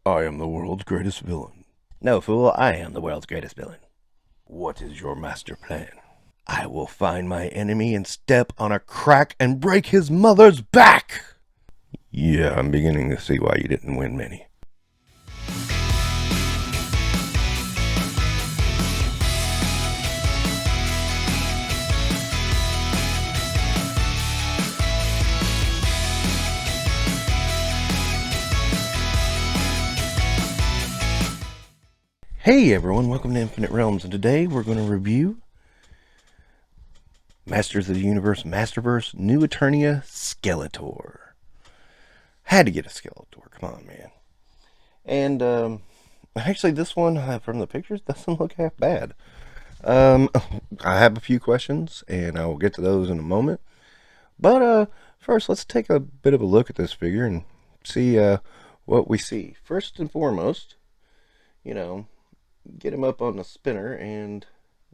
I am the world's greatest villain. No, fool, I am the world's greatest villain. What is your master plan? I will find my enemy and step on a crack and break his mother's back! Yeah, I'm beginning to see why you didn't win many. Hey everyone, welcome to Infinite Realms, and today we're going to review Masters of the Universe Masterverse New Eternia Skeletor. Had to get a Skeletor, come on man. And actually this one, from the pictures, doesn't look half bad. I have a few questions, and I will get to those in a moment. But first, let's take a bit of a look at this figure and see what we see. First and foremost, get him up on the spinner, and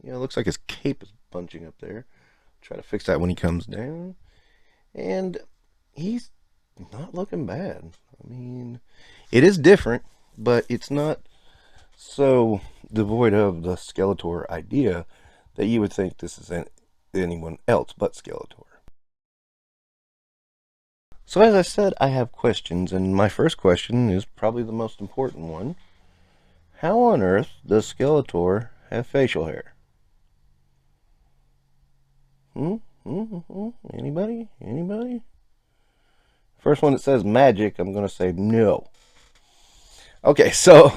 it looks like his cape is bunching up there. Try to fix that when he comes down. And he's not looking bad. I mean, it is different, but it's not so devoid of the Skeletor idea that you would think this is anyone else but Skeletor. So as I said, I have questions, and my first question is probably the most important one. How on earth does Skeletor have facial hair? Anybody? Anybody? First one that says magic, I'm going to say no. Okay, so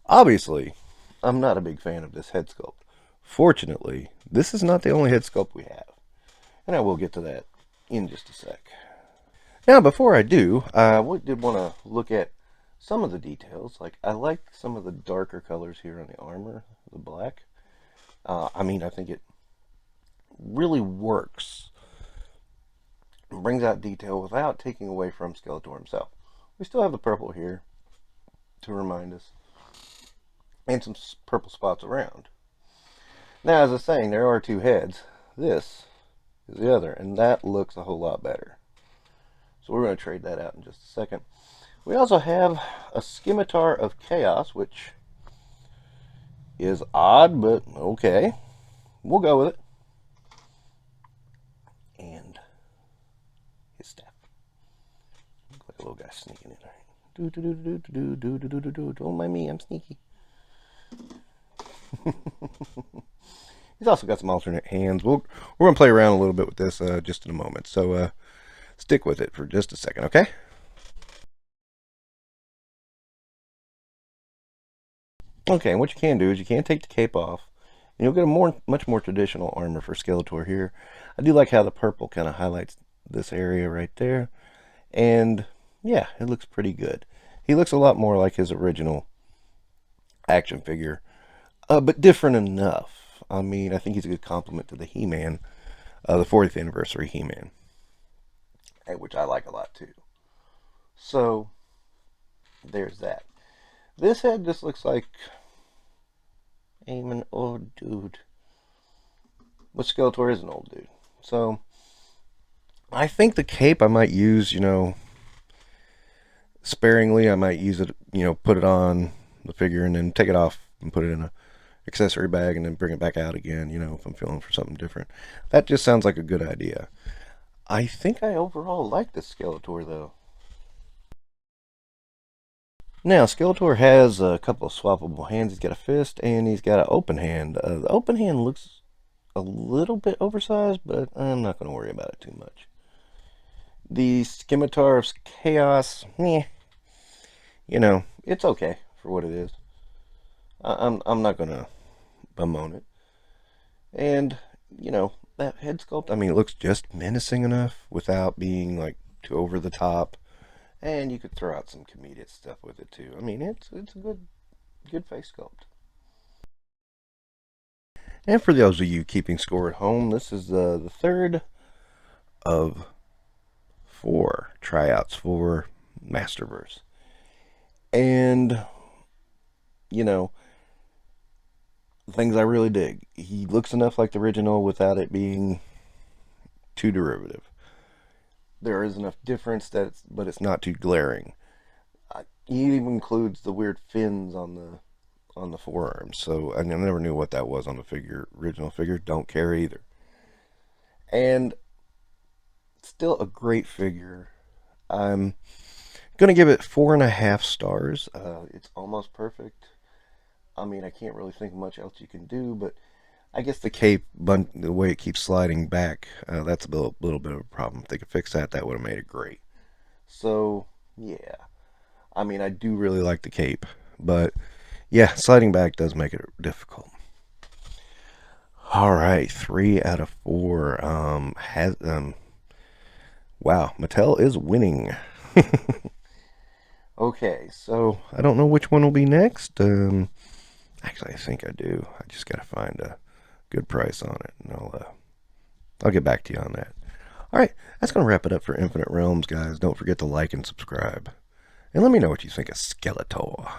obviously, I'm not a big fan of this head sculpt. Fortunately, this is not the only head sculpt we have, and I will get to that in just a sec. Now, before I do, I did want to look at some of the details. Like, I like some of the darker colors here on the armor, the black. I think it really works. It brings out detail without taking away from Skeletor himself. We still have the purple here to remind us, and some purple spots around. Now, as I was saying, there are two heads. This is the other, and that looks a whole lot better. So we're going to trade that out in just a second. We also have a Scimitar of Chaos, which is odd, but okay. We'll go with it. And his staff. Looks like a little guy sneaking in there. Don't mind me, I'm sneaky. He's also got some alternate hands. We're going to play around a little bit with this just in a moment. So stick with it for just a second, okay? Okay, and what you can do is you can take the cape off, and you'll get a much more traditional armor for Skeletor here. I do like how the purple kind of highlights this area right there, and yeah, it looks pretty good. He looks a lot more like his original action figure, but different enough. I think he's a good complement to the He-Man, the 40th anniversary He-Man, which I like a lot too. So there's that. This head just looks like I'm an old dude. But Skeletor is an old dude. So I think the cape I might use, sparingly. I might use it, put it on the figure and then take it off and put it in a accessory bag and then bring it back out again, if I'm feeling for something different. That just sounds like a good idea. I think I overall like this Skeletor though. Now, Skeletor has a couple of swappable hands. He's got a fist, and he's got an open hand. The open hand looks a little bit oversized, but I'm not going to worry about it too much. The Scimitar of Chaos, it's okay for what it is. I'm not going to bemoan it. And, that head sculpt, it looks just menacing enough without being, like, too over the top. And you could throw out some comedic stuff with it too. It's a good face sculpt. And for those of you keeping score at home, this is the third of 4 tryouts for Masterverse. And things I really dig. He looks enough like the original without it being too derivative. There is enough difference but it's not too glaring. he even includes the weird fins on the forearms. So I never knew what that was on the original figure. Don't care either. And still a great figure. I'm gonna give it 4.5 stars. It's almost perfect. I mean, I can't really think of much else you can do, but I guess the cape, the way it keeps sliding back, that's a little bit of a problem. If they could fix that, that would have made it great. So, yeah. I mean, I do really like the cape, but yeah, sliding back does make it difficult. All right, 3 out of 4. Wow, Mattel is winning. Okay, so I don't know which one will be next. Actually, I think I do. I just gotta find a good price on it, and I'll get back to you on that. All right, that's gonna wrap it up for Infinite Realms, guys. Don't forget to like and subscribe, and let me know what you think of Skeletor.